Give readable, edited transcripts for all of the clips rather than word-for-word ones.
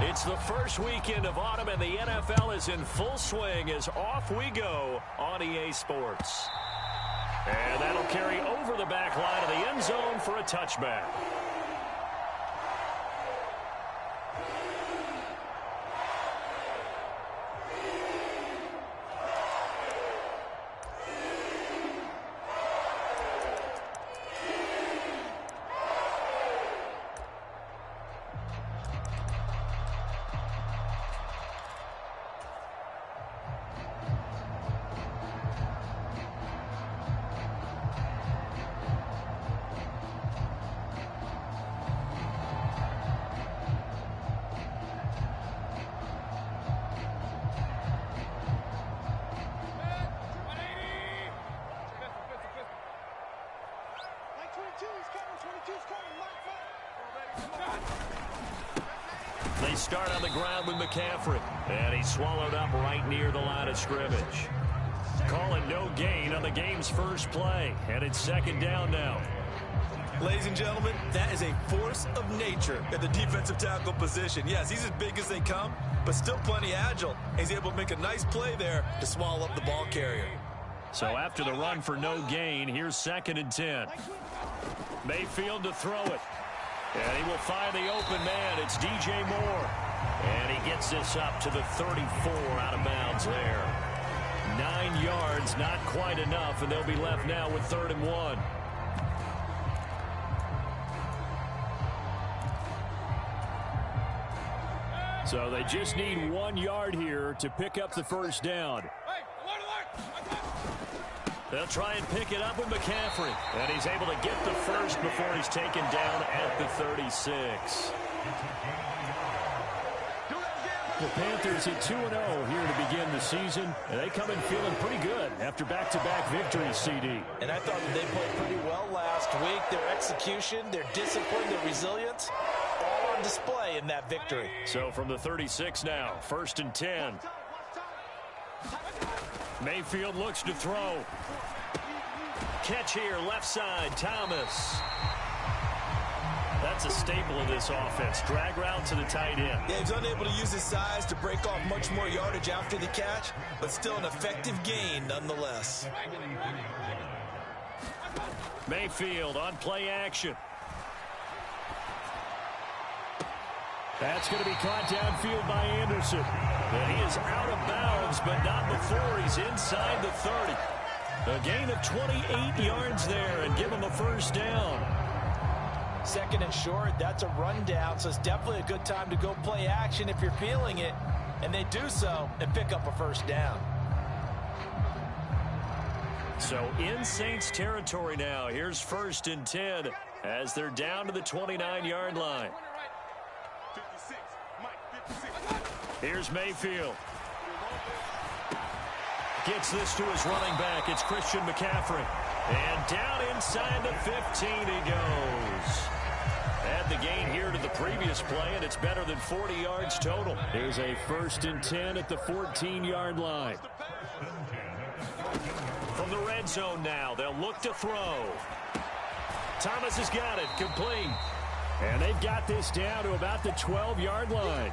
It's the first weekend of autumn, and the NFL is in full swing as off we go on EA Sports. And that'll carry over the back line of the end zone for a touchback. They start on the ground with McCaffrey, and he's swallowed up right near the line of scrimmage. Calling no gain on the game's first play, and it's second down now. Ladies and gentlemen, that is a force of nature at the defensive tackle position. Yes, he's as big as they come, but still plenty agile. He's able to make a nice play there to swallow up the ball carrier. So after the run for no gain, here's 2nd and 10. Mayfield to throw it. And he will find the open man. It's DJ Moore. And he gets this up to the 34 out of bounds there. 9 yards, not quite enough, and they'll be left now with 3rd and 1. So they just need 1 yard here to pick up the first down. They'll try and pick it up with McCaffrey. And he's able to get the first before he's taken down at the 36. The Panthers at 2-0 here to begin the season. And they come in feeling pretty good after back-to-back victories, CD. And I thought that they played pretty well last week. Their execution, their discipline, their resilience, all on display in that victory. So from the 36 now, 1st and 10. Mayfield looks to throw. Catch here, left side, Thomas. That's a staple of this offense. Drag route to the tight end. Yeah, he's unable to use his size to break off much more yardage after the catch, but still an effective gain nonetheless. Mayfield on play action. That's going to be caught downfield by Anderson. And he is out of bounds, but not before he's inside the 30. A gain of 28 yards there and give him a first down. 2nd and short, that's a rundown, so it's definitely a good time to go play action if you're feeling it. And they do so and pick up a first down. So in Saints territory now. Here's 1st and 10 as they're down to the 29-yard line. Here's Mayfield. Gets this to his running back. It's Christian McCaffrey. And down inside the 15 he goes. Add the gain here to the previous play, and it's better than 40 yards total. Here's a 1st and 10 at the 14-yard line. From the red zone now, they'll look to throw. Thomas has got it, complete. And they've got this down to about the 12-yard line.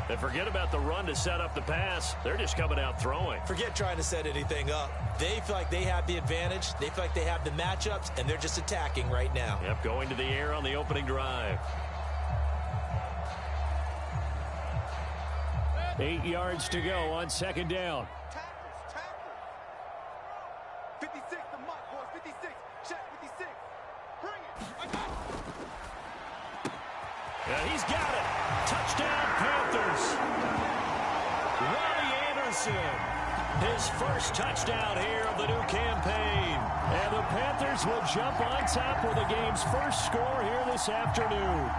They forget about the run to set up the pass. They're just coming out throwing. Forget trying to set anything up. They feel like they have the advantage. They feel like they have the matchups, and they're just attacking right now. Yep, going to the air on the opening drive. 8 yards to go on 2nd down. 56, the mark, boys. 56. Check 56. Bring it. And he's got it. Touchdown, Panthers. Robbie Anderson. His first touchdown here of the new campaign. And the Panthers will jump on top with the game's first score here this afternoon.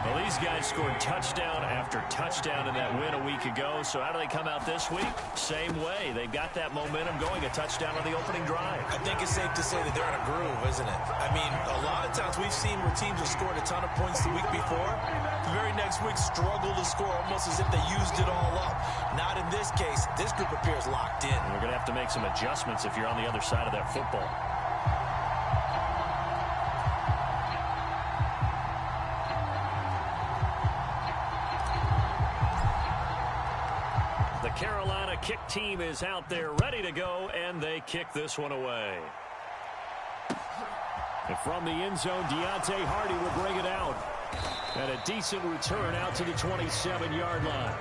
Well, these guys scored touchdown after touchdown in that win a week ago. So how do they come out this week? Same way. They've got that momentum going, a touchdown on the opening drive. I think it's safe to say that they're in a groove, isn't it? I mean, a lot of times we've seen where teams have scored a ton of points the week before. The very next week struggle to score almost as if they used it all up. Not in this case. This group appears locked in. And we're going to have to make some adjustments if you're on the other side of that football. Carolina kick team is out there ready to go, and they kick this one away. And from the end zone, Deontay Hardy will bring it out. And a decent return out to the 27-yard line.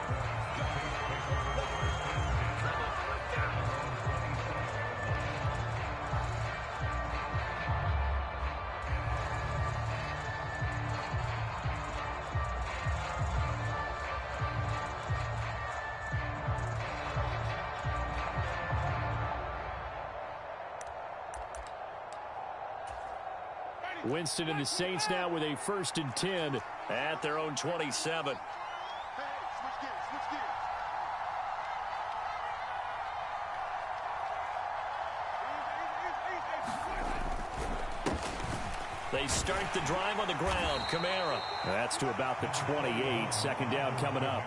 Winston and the Saints now with a 1st and 10 at their own 27. They start the drive on the ground. Kamara. That's to about the 28. 2nd down coming up.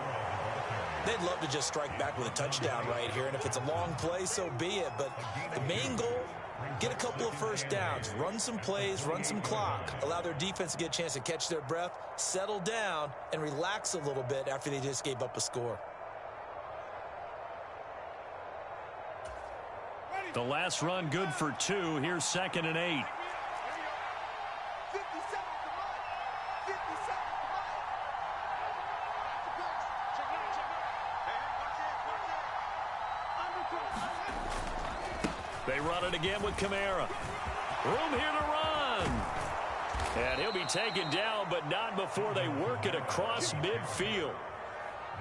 They'd love to just strike back with a touchdown right here, and if it's a long play, so be it. But the main goal, get a couple of 1st downs, run some plays, run some clock, allow their defense to get a chance to catch their breath, settle down, and relax a little bit after they just gave up a score. The last run good for 2. Here's 2nd and 8. They run it again with Kamara. Room here to run. And he'll be taken down, but not before they work it across midfield.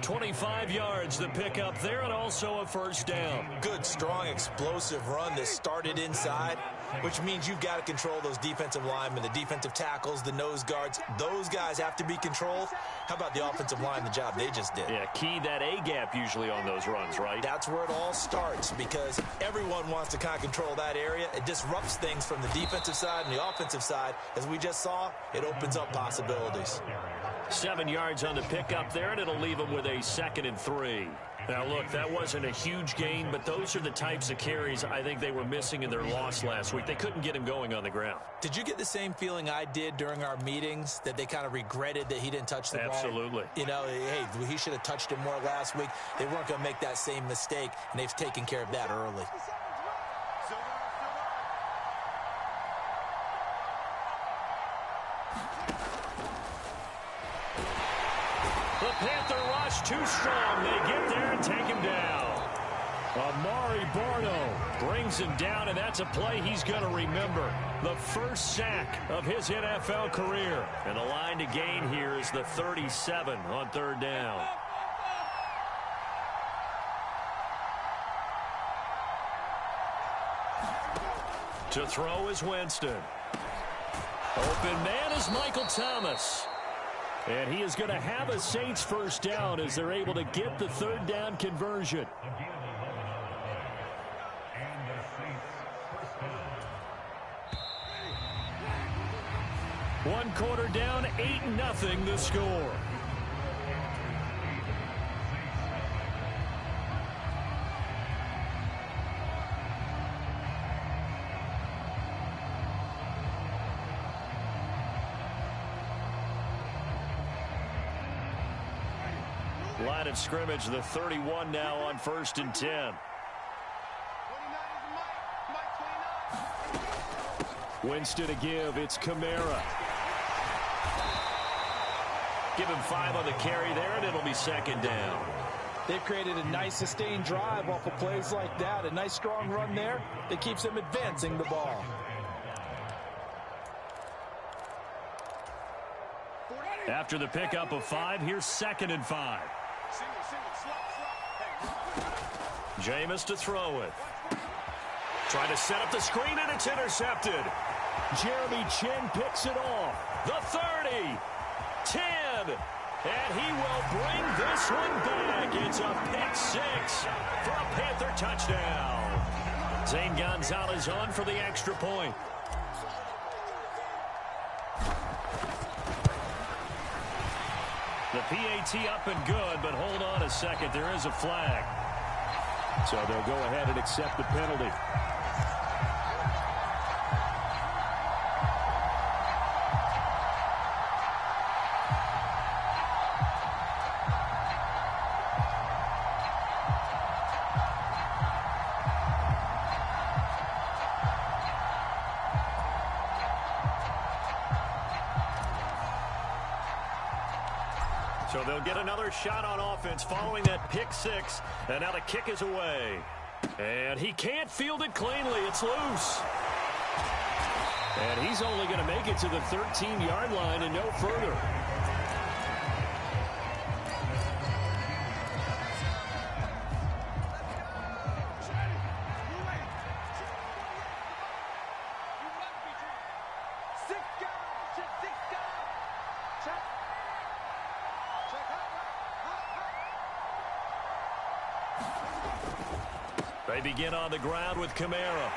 25 yards the pickup there, and also a 1st down. Good, strong, explosive run that started inside, which means you've got to control those defensive linemen, the defensive tackles, the nose guards. Those guys have to be controlled. How about the offensive line, the job they just did? Yeah, key that A-gap usually on those runs, right? That's where it all starts, because everyone wants to kind of control that area. It disrupts things from the defensive side and the offensive side. As we just saw, it opens up possibilities. 7 yards on the pickup there, and it'll leave them with a 2nd and 3. Now, look, that wasn't a huge gain, but those are the types of carries I think they were missing in their loss last week. They couldn't get him going on the ground. Did you get the same feeling I did during our meetings, that they kind of regretted that he didn't touch the ball? Absolutely. You know, hey, he should have touched it more last week. They weren't going to make that same mistake, and they've taken care of that early. The Panther rush too strong. They get there and take him down. Amari Barno brings him down, and that's a play he's going to remember. The first sack of his NFL career. And the line to gain here is the 37 on 3rd down. To throw is Winston. Open man is Michael Thomas. And he is going to have a Saints 1st down as they're able to get the 3rd down conversion. One quarter down, 8-0 the score. Line of scrimmage, the 31 now on 1st and 10. Winston to give. It's Kamara. Give him 5 on the carry there, and it'll be 2nd down. They've created a nice sustained drive off of plays like that. A nice strong run there that keeps them advancing the ball. After the pickup of 5, here's 2nd and 5. Jameis to throw it. Trying to set up the screen, and it's intercepted. Jeremy Chin picks it off. The 30, 10, and he will bring this one back. It's a pick 6 for a Panther touchdown. Zane Gonzalez on for the extra point. The PAT up and good, but hold on a second. There is a flag. So they'll go ahead and accept the penalty. So they'll get another shot on offense following that pick six. And now the kick is away. And he can't field it cleanly. It's loose. And he's only going to make it to the 13-yard line and no further. They begin on the ground with Kamara.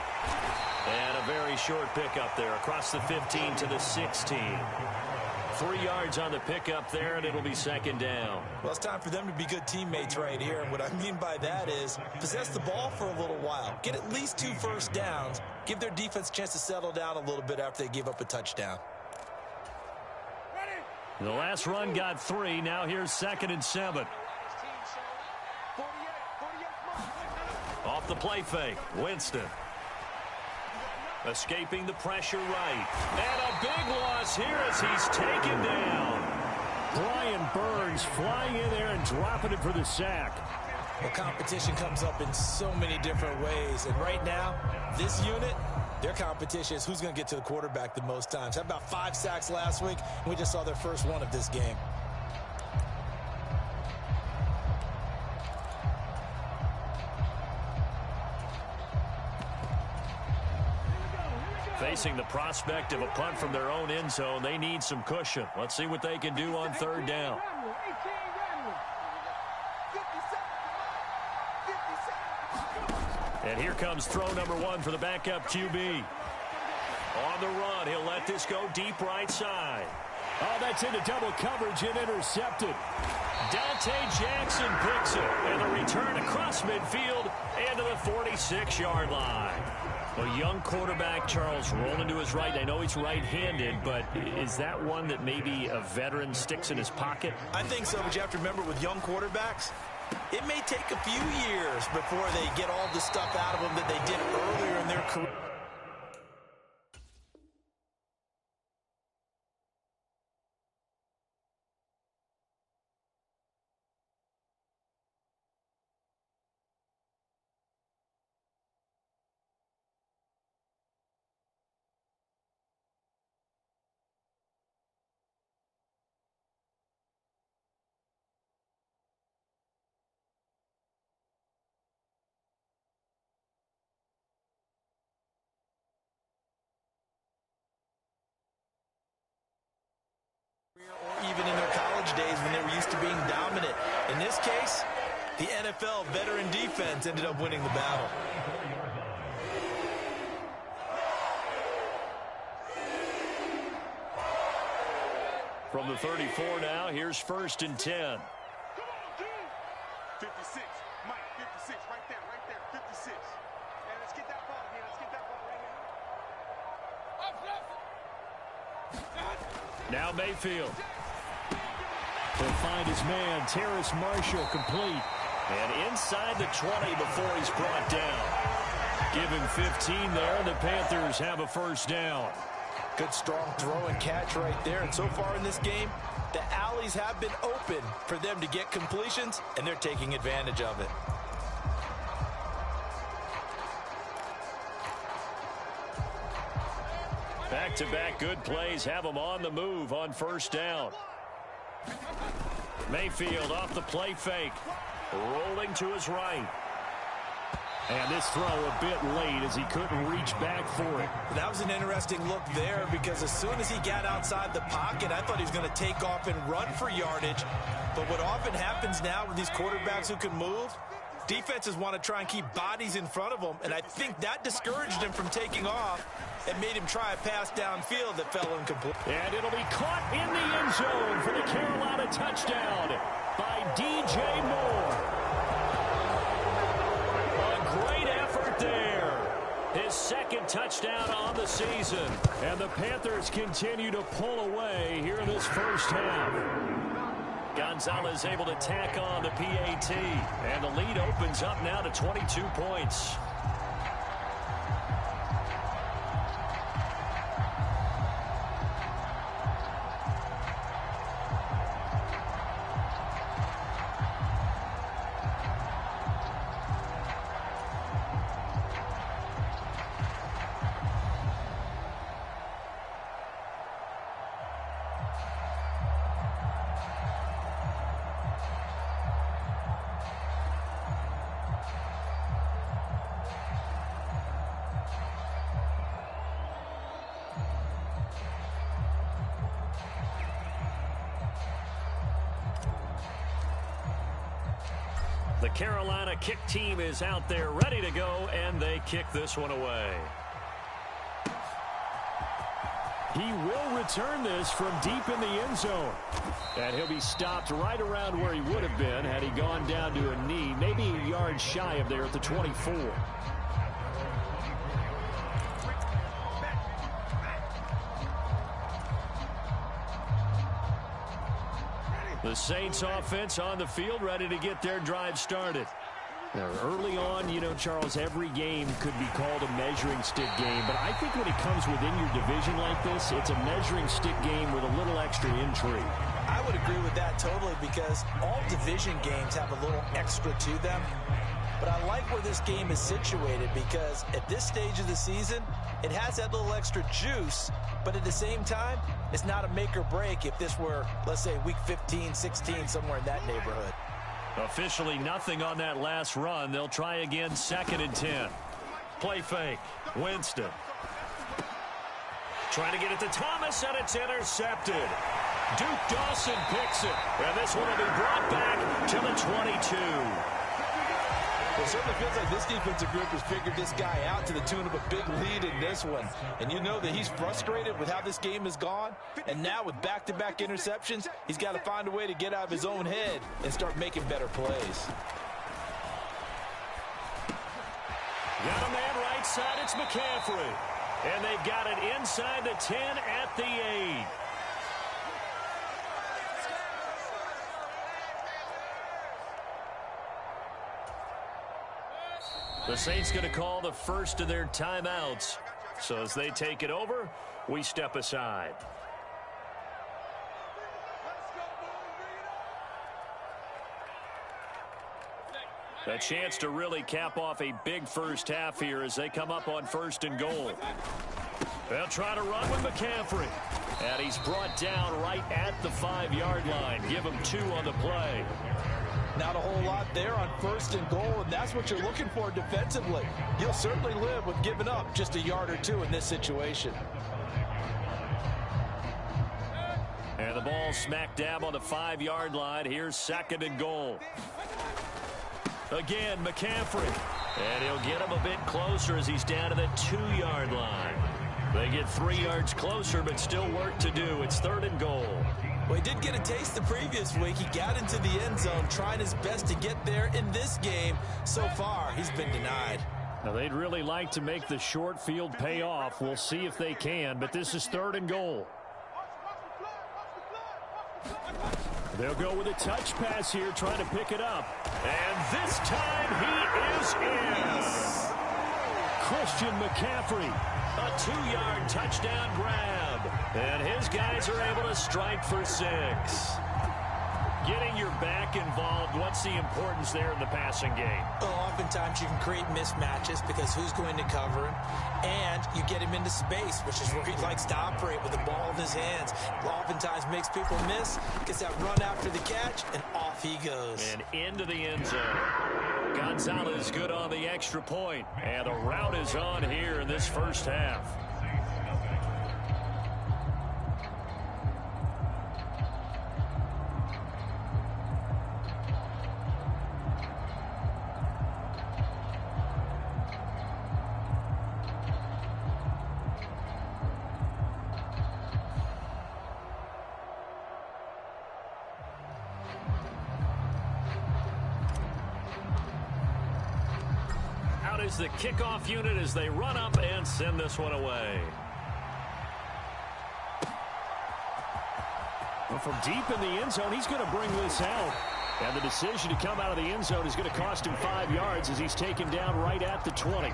And a very short pickup there across the 15 to the 16. 3 yards on the pickup there, and it'll be second down. Well, it's time for them to be good teammates right here. And what I mean by that is possess the ball for a little while. Get at least 2 first downs. Give their defense a chance to settle down a little bit after they give up a touchdown. The last run got 3. Now here's 2nd and 7. Off the play fake, Winston. Escaping the pressure right. And a big loss here as he's taken down. Brian Burns flying in there and dropping it for the sack. Well, competition comes up in so many different ways. And right now, this unit, their competition is who's going to get to the quarterback the most times. Had about 5 sacks last week, and we just saw their first one of this game. Facing the prospect of a punt from their own end zone, they need some cushion. Let's see what they can do on 3rd down. And here comes throw number 1 for the backup QB. On the run, he'll let this go deep right side. Oh, that's into double coverage and intercepted. Dante Jackson picks it. And the return across midfield and to the 46-yard line. A young quarterback, Charles, rolling to his right. I know he's right-handed, but is that one that maybe a veteran sticks in his pocket? I think so, but you have to remember with young quarterbacks, it may take a few years before they get all the stuff out of them that they did earlier in their career. Or even in their college days when they were used to being dominant. In this case, the NFL veteran defense ended up winning the battle. From the 34 now, here's 1st and 10. 56, Mike, 56, right there, 56. And let's get that ball here, let's get that ball right here. Now Mayfield. He'll find his man, Terrace Marshall, complete. And inside the 20 before he's brought down. Give him 15 there, and the Panthers have a 1st down. Good strong throw and catch right there. And so far in this game, the alleys have been open for them to get completions, and they're taking advantage of it. Back-to-back good plays have them on the move on 1st down. Mayfield off the play fake. Rolling to his right. And this throw a bit late as he couldn't reach back for it. That was an interesting look there because as soon as he got outside the pocket, I thought he was going to take off and run for yardage. But what often happens now with these quarterbacks who can move, defenses want to try and keep bodies in front of them, and I think that discouraged him from taking off and made him try a pass downfield that fell incomplete. And it'll be caught in the end zone for the Carolina touchdown by DJ Moore. A great effort there. His 2nd touchdown on the season. And the Panthers continue to pull away here in this 1st half. Gonzalez able to tack on the PAT. And the lead opens up now to 22 points. The Carolina kick team is out there ready to go, and they kick this one away. He will return this from deep in the end zone. And he'll be stopped right around where he would have been had he gone down to a knee, maybe a yard shy of there at the 24. The Saints offense on the field, ready to get their drive started. Now, early on, you know, Charles, every game could be called a measuring stick game. But I think when it comes within your division like this, it's a measuring stick game with a little extra intrigue. I would agree with that totally because all division games have a little extra to them. But I like where this game is situated because at this stage of the season, it has that little extra juice. But at the same time, it's not a make or break if this were, let's say, week 15, 16, somewhere in that neighborhood. Officially nothing on that last run. They'll try again, 2nd and 10. Play fake. Winston. Trying to get it to Thomas, and it's intercepted. Duke Dawson picks it. And this one will be brought back to the 22. It certainly feels like this defensive group has figured this guy out to the tune of a big lead in this one. And you know that he's frustrated with how this game has gone. And now with back-to-back interceptions, he's got to find a way to get out of his own head and start making better plays. Got a man right side, it's McCaffrey. And they've got it inside the 10 at the 8. The Saints going to call the first of their timeouts. So as they take it over, we step aside. A chance to really cap off a big first half here as they come up on 1st and goal. They'll try to run with McCaffrey. And he's brought down right at the 5-yard line. Give him 2 on the play. Not a whole lot there on 1st and goal, and that's what you're looking for defensively. You'll certainly live with giving up just a yard or 2 in this situation. And the ball smack dab on the 5-yard line. Here's 2nd and goal. Again, McCaffrey. And he'll get him a bit closer as he's down to the 2-yard line. They get 3 yards closer, but still work to do. It's 3rd and goal. Well, he did get a taste the previous week. He got into the end zone, trying his best to get there in this game. So far, he's been denied. Now, they'd really like to make the short field pay off. We'll see if they can, but this is 3rd and goal. They'll go with a touch pass here, trying to pick it up. And this time he is in. Christian McCaffrey, a 2-yard touchdown grab. And his guys are able to strike for 6. Getting your back involved, what's the importance there in the passing game? Well, oftentimes you can create mismatches because who's going to cover him? And you get him into space, which is where he likes to operate with the ball in his hands. Oftentimes makes people miss, gets that run after the catch, and off he goes. And into the end zone. Gonzalez good on the extra point. And the route is on here in this first half. Is the kickoff unit as they run up and send this one away. Well, from deep in the end zone, he's going to bring this out. And the decision to come out of the end zone is going to cost him 5 yards as he's taken down right at the 20.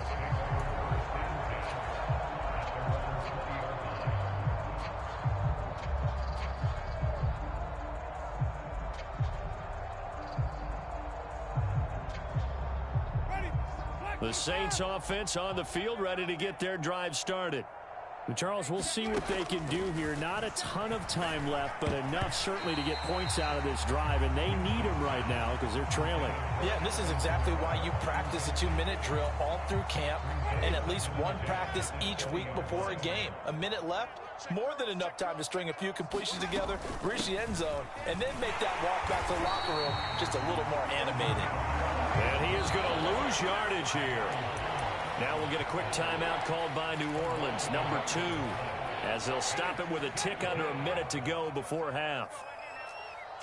The Saints offense on the field ready to get their drive started. And Charles, we'll see what they can do here. Not a ton of time left, but enough certainly to get points out of this drive. And they need them right now because they're trailing. Yeah, and this is exactly why you practice a 2-minute drill all through camp and at least one practice each week before a game. A minute left, more than enough time to string a few completions together, reach the end zone, and then make that walk back to the locker room just a little more animated. And he is going to lose yardage here. Now we'll get a quick timeout called by New Orleans, number 2, as they'll stop it with a tick under a minute to go before half.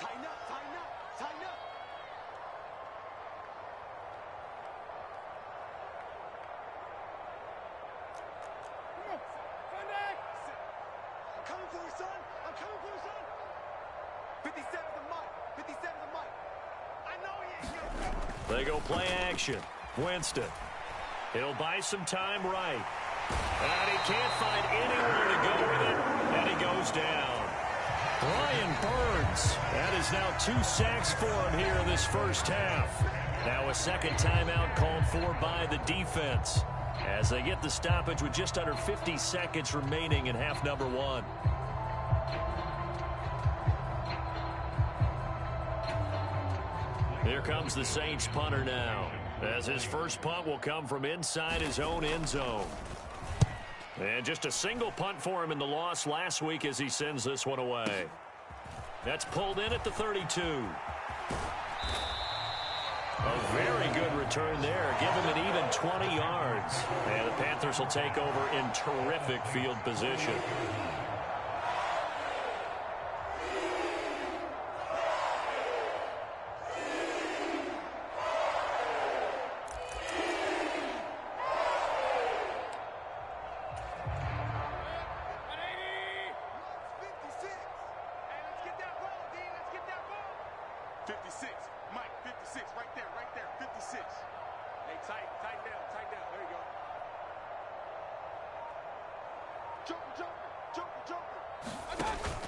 Tighten up, tighten up, tighten up. I'm coming for you, son. I'm coming for you, son. 57 the mic. 57 the mic. I know he is here. They go play action. Winston. He'll buy some time right. And he can't find anywhere to go with it. And he goes down. Brian Burns. That is now 2 sacks for him here in this first half. Now a second timeout called for by the defense, as they get the stoppage with just under 50 seconds remaining in half number 1. Here comes the Saints punter now, as his first punt will come from inside his own end zone. And just a single punt for him in the loss last week as he sends this one away. That's pulled in at the 32. A very good return there. Give him an even 20 yards. And the Panthers will take over in terrific field position.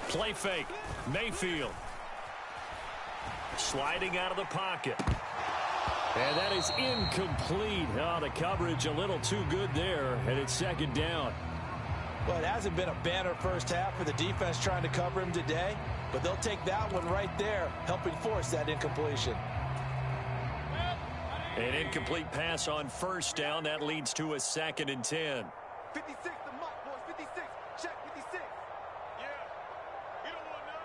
Play fake. Mayfield. Sliding out of the pocket. And that is incomplete. Oh, the coverage a little too good there, and it's second down. Well, it hasn't been a banner first half for the defense trying to cover him today, but they'll take that one right there, helping force that incompletion. An incomplete pass on first down. That leads to a 2nd and 10. 56 the mic, boys. 56. Check 56. Yeah. You don't want none.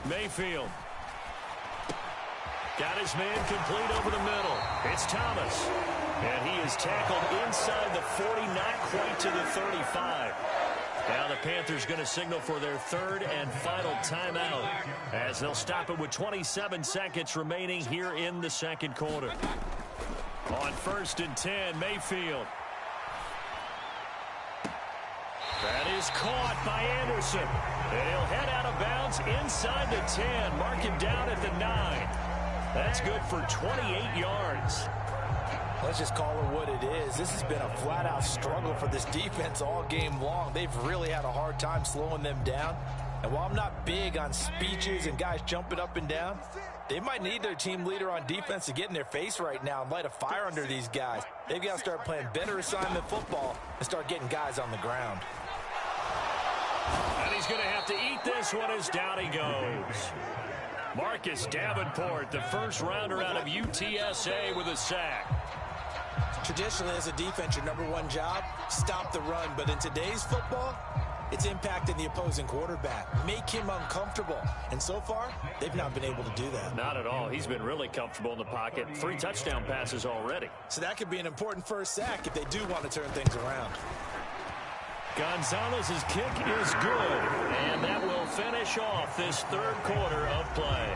Mayfield. Got his man complete over the middle. It's Thomas. And he is tackled inside the 40, not quite to the 35. Now the Panthers going to signal for their 3rd and final timeout, as they'll stop it with 27 seconds remaining here in the second quarter. On 1st and 10, Mayfield. That is caught by Anderson. And he'll head out of bounds inside the 10. Mark him down at the 9. That's good for 28 yards. Let's just call it what it is. This has been a flat-out struggle for this defense all game long. They've really had a hard time slowing them down. And while I'm not big on speeches and guys jumping up and down, they might need their team leader on defense to get in their face right now and light a fire under these guys. They've got to start playing better assignment football and start getting guys on the ground. And he's going to have to eat this one as down he goes. Marcus Davenport, the first rounder out of UTSA, with a sack. Traditionally, as a defense, your number one job, stop the run. But in today's football, it's impacting the opposing quarterback. Make him uncomfortable. And so far, they've not been able to do that. Not at all. He's been really comfortable in the pocket. 3 touchdown passes already. So that could be an important first sack if they do want to turn things around. Gonzalez's kick is good. And that will finish off this 3rd quarter of play.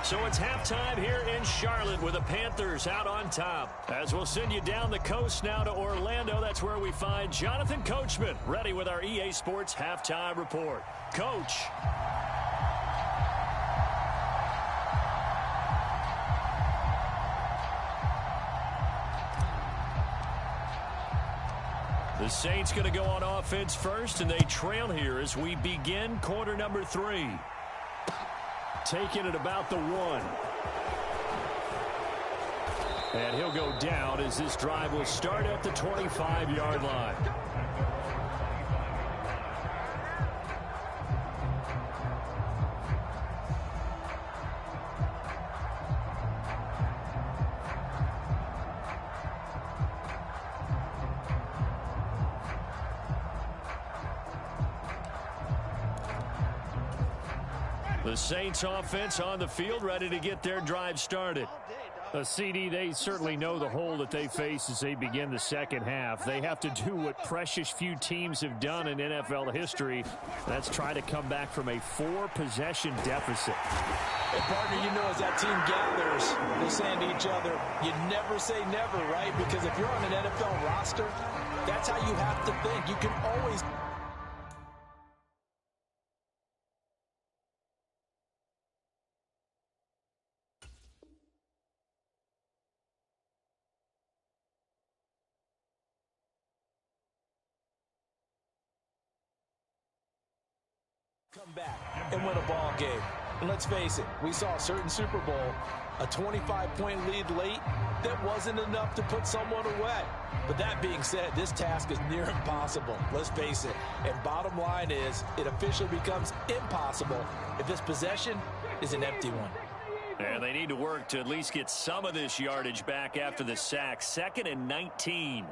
So it's halftime here in Charlotte with the Panthers out on top. As we'll send you down the coast now to Orlando, that's where we find Jonathan Coachman ready with our EA Sports Halftime Report. Coach. The Saints going to go on offense first, and they trail here as we begin quarter number 3. Taking it about the 1. And he'll go down as this drive will start at the 25-yard line. The Saints offense on the field, ready to get their drive started. CD, they certainly know the hole that they face as they begin the second half. They have to do what precious few teams have done in NFL history. That's try to come back from a 4-possession deficit. Hey, partner, you know as that team gathers, they're saying to each other, you never say never, right? Because if you're on an NFL roster, that's how you have to think. You can always... come back and win a ball game. And let's face it, we saw a certain Super Bowl, a 25-point lead late that wasn't enough to put someone away. But that being said, this task is near impossible. Let's face it. And bottom line is, it officially becomes impossible if this possession is an empty one. And they need to work to at least get some of this yardage back after the sack. 2nd and 19.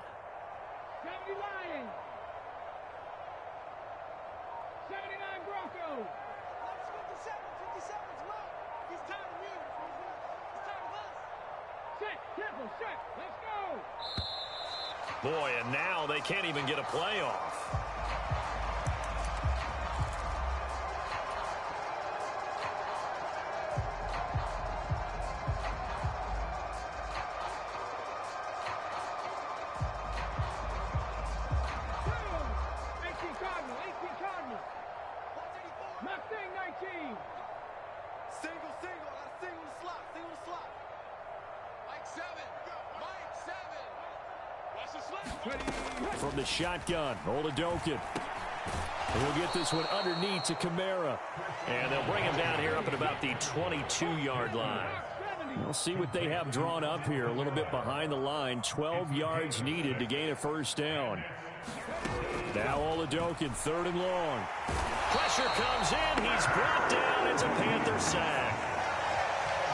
Boy, and now they can't even get a play off. From the shotgun, Oladokin. He'll get this one underneath to Kamara. And they'll bring him down here up at about the 22-yard line. We'll see what they have drawn up here. A little bit behind the line. 12 yards needed to gain a first down. Now Oladokin, 3rd and long. Pressure comes in. He's brought down. It's a Panther sack.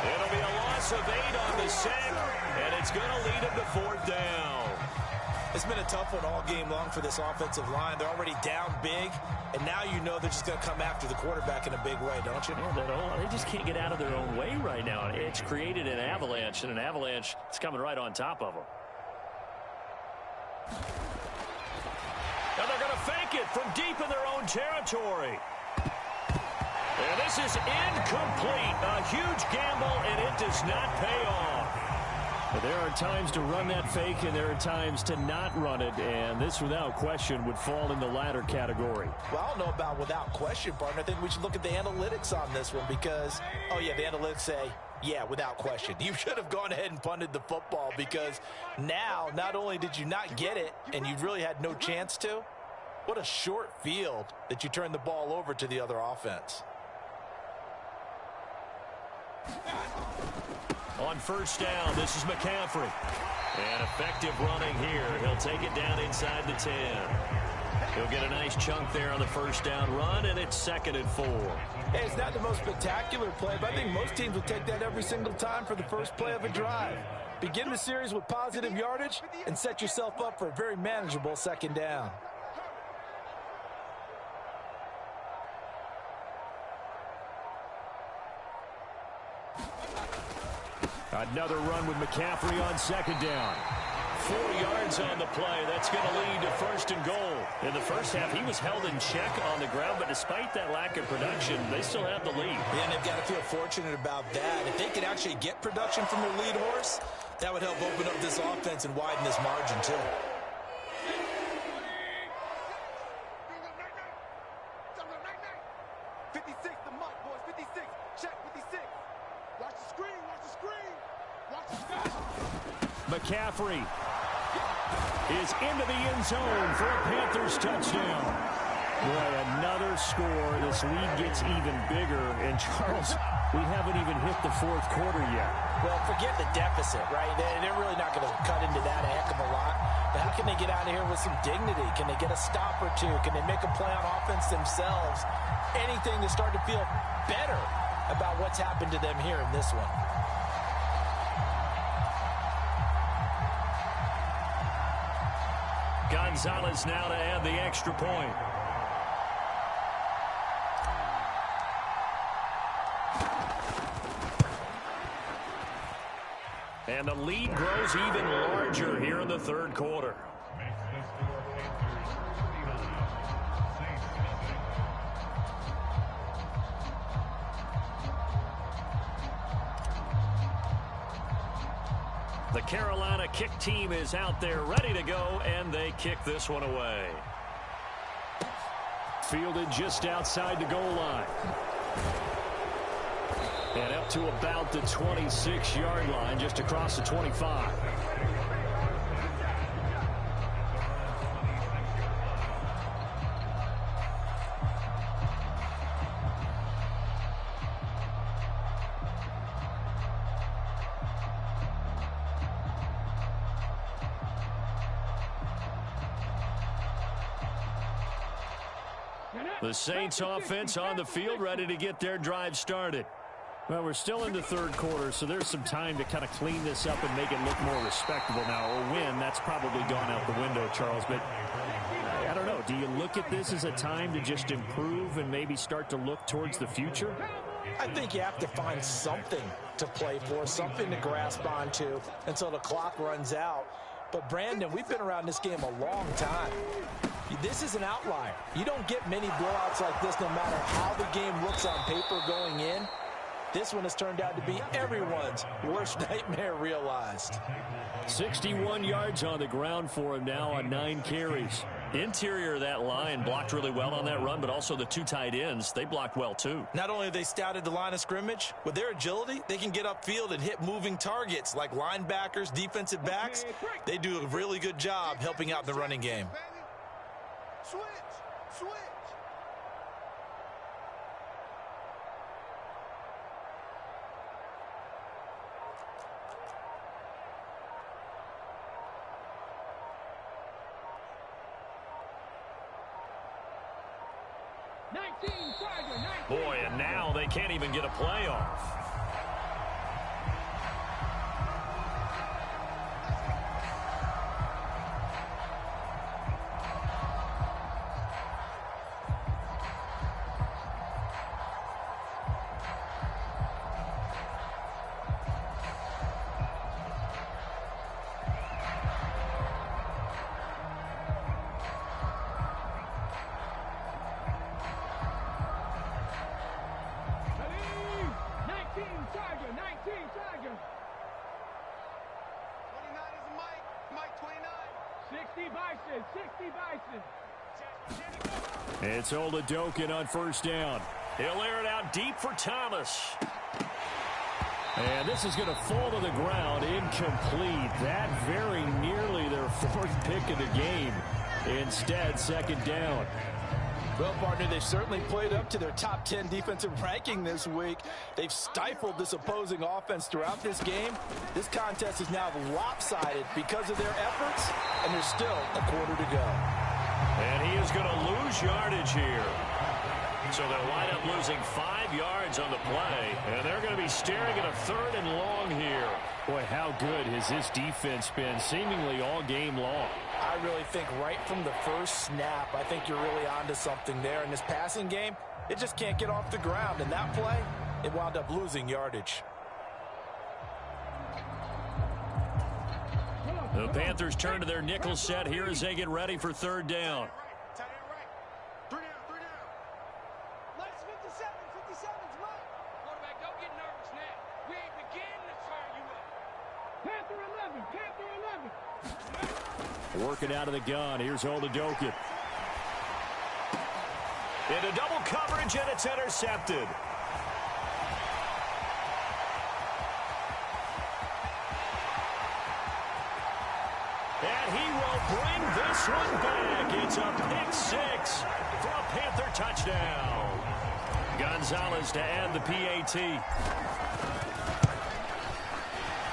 It'll be a loss of 8 on the sack, and it's going to lead him to 4th down. It's been a tough one all game long for this offensive line. They're already down big, and now you know they're just going to come after the quarterback in a big way, don't you? Yeah, they just can't get out of their own way right now. It's created an avalanche, and an avalanche is coming right on top of them. And they're going to fake it from deep in their own territory. And this is incomplete. A huge gamble, and it does not pay off. But there are times to run that fake, and there are times to not run it, and this, without question, would fall in the latter category. Well, I don't know about without question, partner. I think we should look at the analytics on this one because, oh, yeah, the analytics say, yeah, without question. You should have gone ahead and punted the football because now, not only did you not get it, and you really had no chance to, what a short field that you turned the ball over to the other offense. On first down, this is McCaffrey. And effective running here. He'll take it down inside the 10. He'll get a nice chunk there on the first down run, and it's 2nd and 4. Hey, it's not the most spectacular play, but I think most teams will take that every single time for the first play of a drive. Begin the series with positive yardage and set yourself up for a very manageable 2nd down. Another run with McCaffrey on 2nd down. 4 yards on the play. That's going to lead to 1st and goal. In the first half, he was held in check on the ground, but despite that lack of production, they still have the lead. Yeah, and they've got to feel fortunate about that. If they could actually get production from their lead horse, that would help open up this offense and widen this margin, too. McCaffrey is into the end zone for a Panthers touchdown. Boy, another score. This lead gets even bigger. And, Charles, we haven't even hit the 4th quarter yet. Well, forget the deficit, right? They're really not going to cut into that a heck of a lot. But how can they get out of here with some dignity? Can they get a stop or two? Can they make a play on offense themselves? Anything to start to feel better about what's happened to them here in this one. Gonzalez now to add the extra point. And the lead grows even larger here in the third quarter. The Carolina kick team is out there ready to go, and they kick this one away. Fielded just outside the goal line. And up to about the 26-yard line, just across the 25. The Saints offense on the field, ready to get their drive started. Well, we're still in the third quarter, so there's some time to kind of clean this up and make it look more respectable now. A win, that's probably gone out the window, Charles. But I don't know. Do you look at this as a time to just improve and maybe start to look towards the future? I think you have to find something to play for, something to grasp onto until the clock runs out. But, Brandon, we've been around this game a long time. This is an outlier. You don't get many blowouts like this no matter how the game looks on paper going in. This one has turned out to be everyone's worst nightmare realized. 61 yards on the ground for him now on 9 carries. Interior of that line blocked really well on that run, but also the 2 tight ends, they blocked well too. Not only have they scouted the line of scrimmage, with their agility, they can get upfield and hit moving targets like linebackers, defensive backs. They do a really good job helping out the running game. Switch! Switch! Boy, and now they can't even get a play off. It's Oladokin on first down. He'll air it out deep for Thomas. And this is going to fall to the ground, incomplete. That very nearly their 4th pick of the game. Instead, second down. Well, partner, they've certainly played up to their top 10 defensive ranking this week. They've stifled this opposing offense throughout this game. This contest is now lopsided because of their efforts, and there's still a quarter to go. And he is going to lose yardage here. So they'll wind up losing 5 yards on the play, and they're going to be staring at a 3rd and long here. Boy, how good has this defense been seemingly all game long? I really think right from the first snap, I think you're really onto something there. In this passing game, it just can't get off the ground. And that play, it wound up losing yardage. The Panthers turn to their nickel set here as they get ready for 3rd down. Working out of the gun. Here's Oladokin. Into double coverage, and it's intercepted. And he will bring this one back. It's a pick 6 for a Panther touchdown. Gonzalez to add the PAT.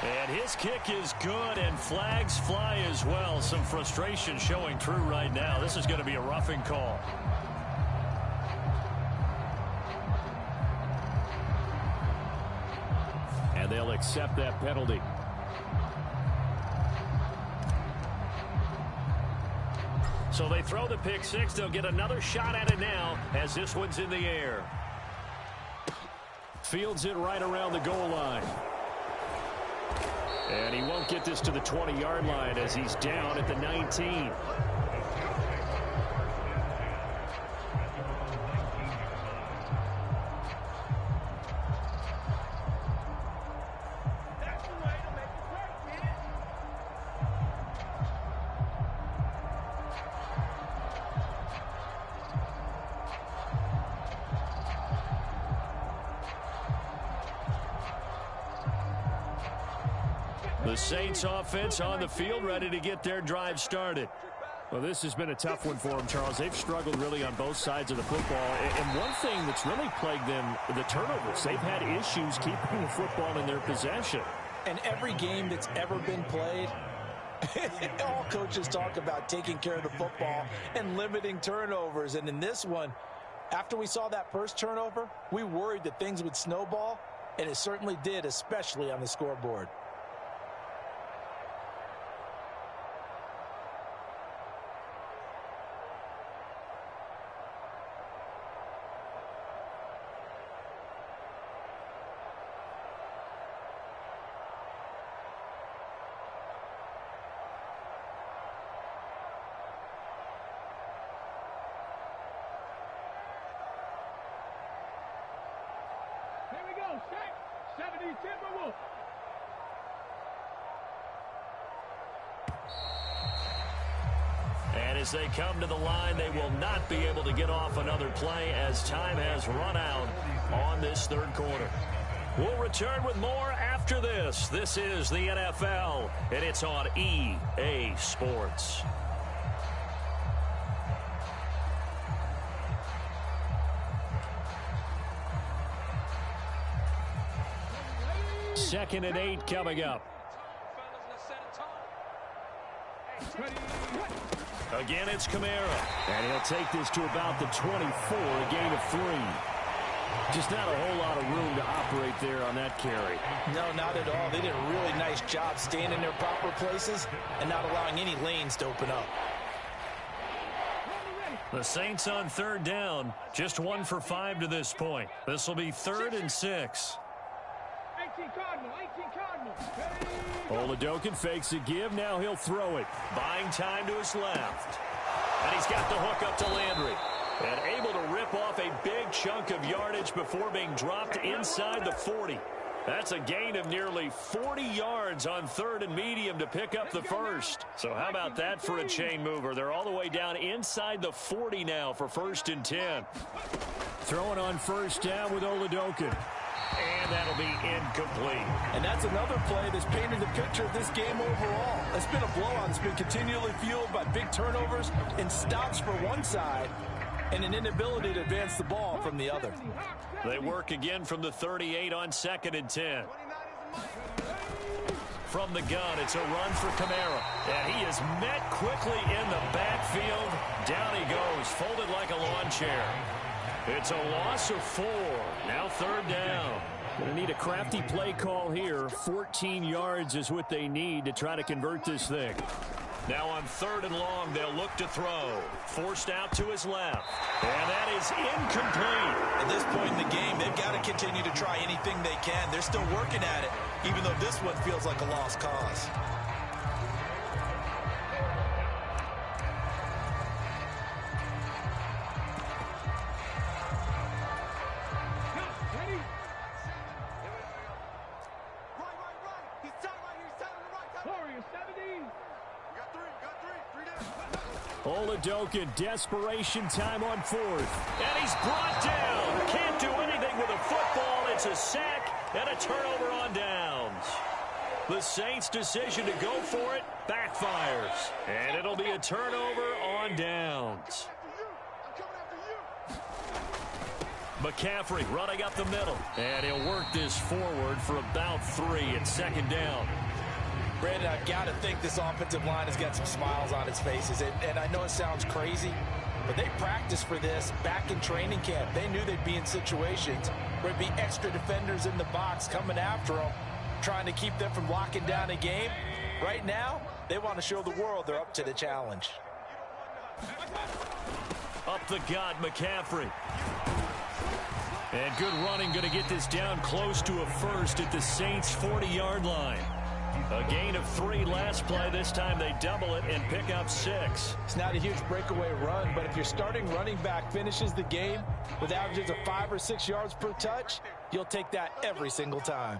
And his kick is good, and flags fly as well. Some frustration showing true right now. This is going to be a roughing call. And they'll accept that penalty. So they throw the pick 6. They'll get another shot at it now as this one's in the air. Fields it right around the goal line. And he won't get this to the 20-yard line as he's down at the 19. The Saints offense on the field, ready to get their drive started. Well, this has been a tough one for them, Charles. They've struggled really on both sides of the football. And one thing that's really plagued them, the turnovers. They've had issues keeping the football in their possession. And every game that's ever been played, all coaches talk about taking care of the football and limiting turnovers. And in this one, after we saw that first turnover, we worried that things would snowball, and it certainly did, especially on the scoreboard. Here we go, set. 70 Timberwolves. And as they come to the line, they will not be able to get off another play as time has run out on this third quarter. We'll return with more after this. This is the NFL, and it's on EA Sports. Second and 8 coming up. Again, it's Kamara. And he'll take this to about the 24, a gain of 3. Just not a whole lot of room to operate there on that carry. No, not at all. They did a really nice job staying in their proper places and not allowing any lanes to open up. The Saints on third down. Just 1 for 5 to this point. This will be 3rd and 6. 18 Cardinal, 18 Cardinal. Oladokin fakes a give. Now he'll throw it. Buying time to his left. And he's got the hook up to Landry. And able to rip off a big chunk of yardage before being dropped inside the 40. That's a gain of nearly 40 yards on 3rd and medium to pick up the first. So how about that for a chain mover? They're all the way down inside the 40 now for 1st and 10. Throwing on first down with Oladokin. And that'll be incomplete. And that's another play that's painted the picture of this game overall. It's been a blowout. It's been continually fueled by big turnovers and stops for one side and an inability to advance the ball from the other. They work again from the 38 on 2nd and 10. From the gun, it's a run for Kamara. And he is met quickly in the backfield. Down he goes, folded like a lawn chair. It's a loss of 4. Now 3rd down. Going to need a crafty play call here. 14 yards is what they need to try to convert this thing. Now on 3rd and long, they'll look to throw. Forced out to his left. And that is incomplete. At this point in the game, they've got to continue to try anything they can. They're still working at it, even though this one feels like a lost cause. Oladokin, desperation time on 4th. And he's brought down. Can't do anything with a football. It's a sack and a turnover on downs. The Saints' decision to go for it backfires. And it'll be a turnover on downs. McCaffrey running up the middle. And he'll work this forward for about 3 at 2nd down. Brandon, I've got to think this offensive line has got some smiles on its faces. And I know it sounds crazy, but they practiced for this back in training camp. They knew they'd be in situations where there'd be extra defenders in the box coming after them, trying to keep them from locking down a game. Right now, they want to show the world they're up to the challenge. Up the gut, McCaffrey. And good running, going to get this down close to a first at the Saints' 40-yard line. A gain of 3 last play. This time they double it and pick up 6. It's not a huge breakaway run, but if your starting running back finishes the game with averages of 5 or 6 yards per touch, you'll take that every single time.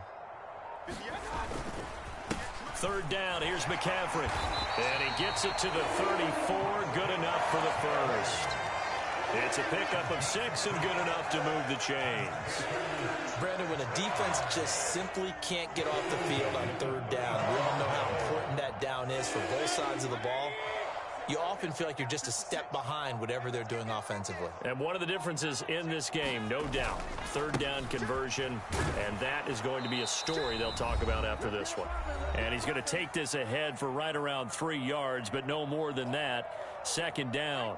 3rd down, here's McCaffrey. And he gets it to the 34, good enough for the first. It's a pickup of 6 and good enough to move the chains. Brandon, when a defense just simply can't get off the field on 3rd down, we all know how important that down is for both sides of the ball. You often feel like you're just a step behind whatever they're doing offensively. And one of the differences in this game, no doubt, 3rd down conversion, and that is going to be a story they'll talk about after this one. And he's going to take this ahead for right around 3 yards, but no more than that. 2nd down.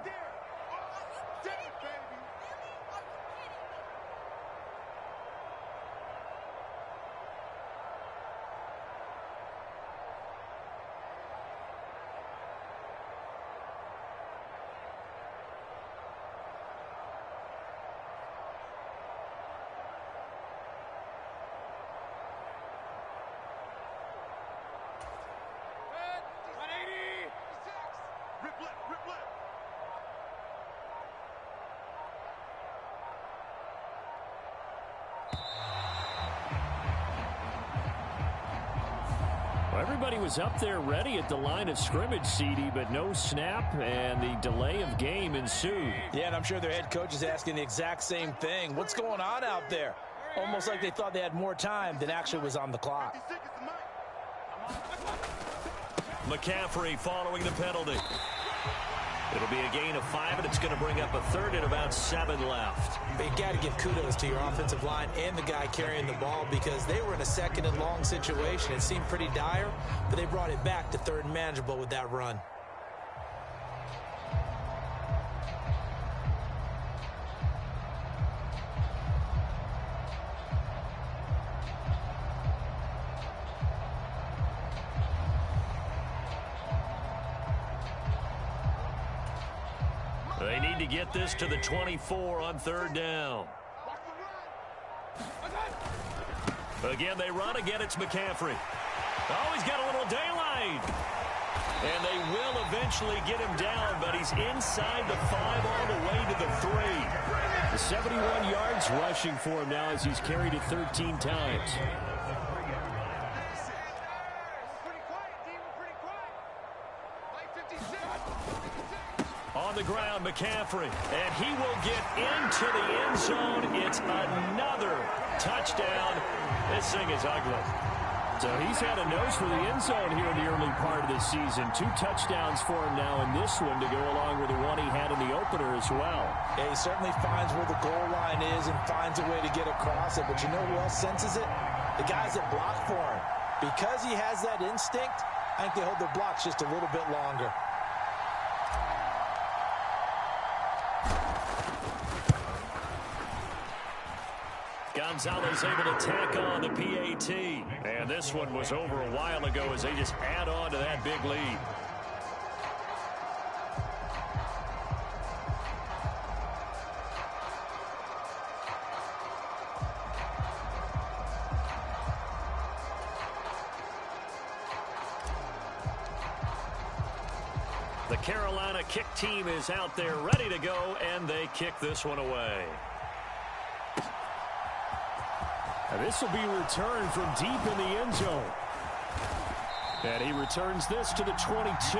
Everybody was up there ready at the line of scrimmage, CD, but no snap, and the delay of game ensued. Yeah, and I'm sure their head coach is asking the exact same thing. What's going on out there? Almost like they thought they had more time than actually was on the clock. McCaffrey following the penalty. It'll be a gain of 5, and it's going to bring up a 3rd and about 7 left. But you got to give kudos to your offensive line and the guy carrying the ball because they were in a 2nd and long situation. It seemed pretty dire, but they brought it back to 3rd and manageable with that run. They need to get this to the 24 on 3rd down. Again, they run. Again, it's McCaffrey. Oh, he's got a little daylight. And they will eventually get him down, but he's inside the 5 all the way to the 3. The 71 yards rushing for him now as he's carried it 13 times. On the ground, McCaffrey, and he will get into the end zone. It's another touchdown. This thing is ugly. So he's had a nose for the end zone here in the early part of the season. 2 touchdowns for him now in this one to go along with the one he had in the opener as well. Yeah, he certainly finds where the goal line is and finds a way to get across it. But you know who else senses it? The guys that block for him. Because he has that instinct, I think they hold their blocks just a little bit longer. Gonzalez able to tack on the PAT. And this one was over a while ago as they just add on to that big lead. The Carolina kick team is out there ready to go, and they kick this one away. And this will be returned from deep in the end zone. And he returns this to the 22.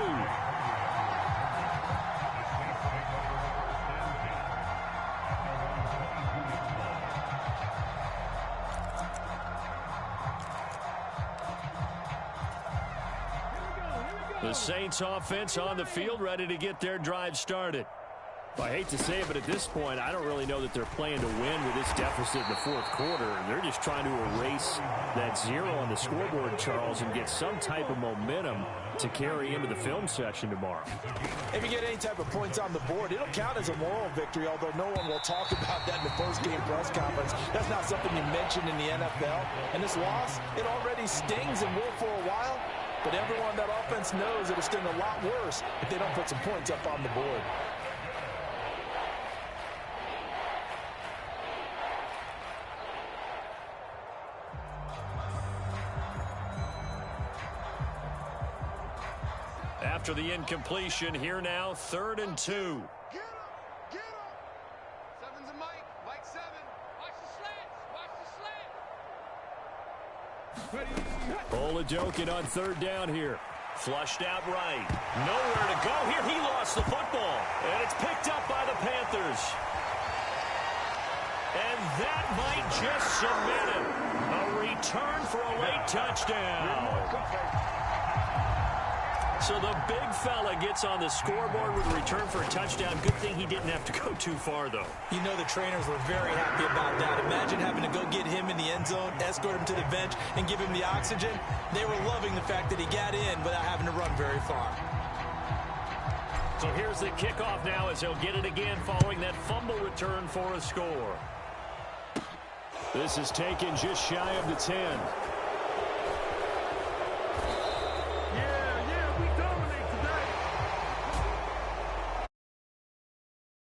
The Saints offense on the field ready to get their drive started. Well, I hate to say it, but at this point, I don't really know that they're playing to win with this deficit in the 4th quarter. They're just trying to erase that 0 on the scoreboard, Charles, and get some type of momentum to carry into the film session tomorrow. If you get any type of points on the board, it'll count as a moral victory, although no one will talk about that in the post-game press conference. That's not something you mention in the NFL. And this loss, it already stings and will for a while, but everyone on that offense knows it'll sting a lot worse if they don't put some points up on the board. After the incompletion, here now, 3rd and 2. Get him! Get him! Seven's a Mike. Mike 7. Watch the slants. Watch the slants. Olajokin on 3rd down here. Flushed out right. Nowhere to go here. He lost the football. And it's picked up by the Panthers. And that might just submit him. A return for a late touchdown. So the big fella gets on the scoreboard with a return for a touchdown. Good thing he didn't have to go too far, though. You know the trainers were very happy about that. Imagine having to go get him in the end zone, escort him to the bench, and give him the oxygen. They were loving the fact that he got in without having to run very far. So here's the kickoff now as he'll get it again following that fumble return for a score. This is taken just shy of the 10.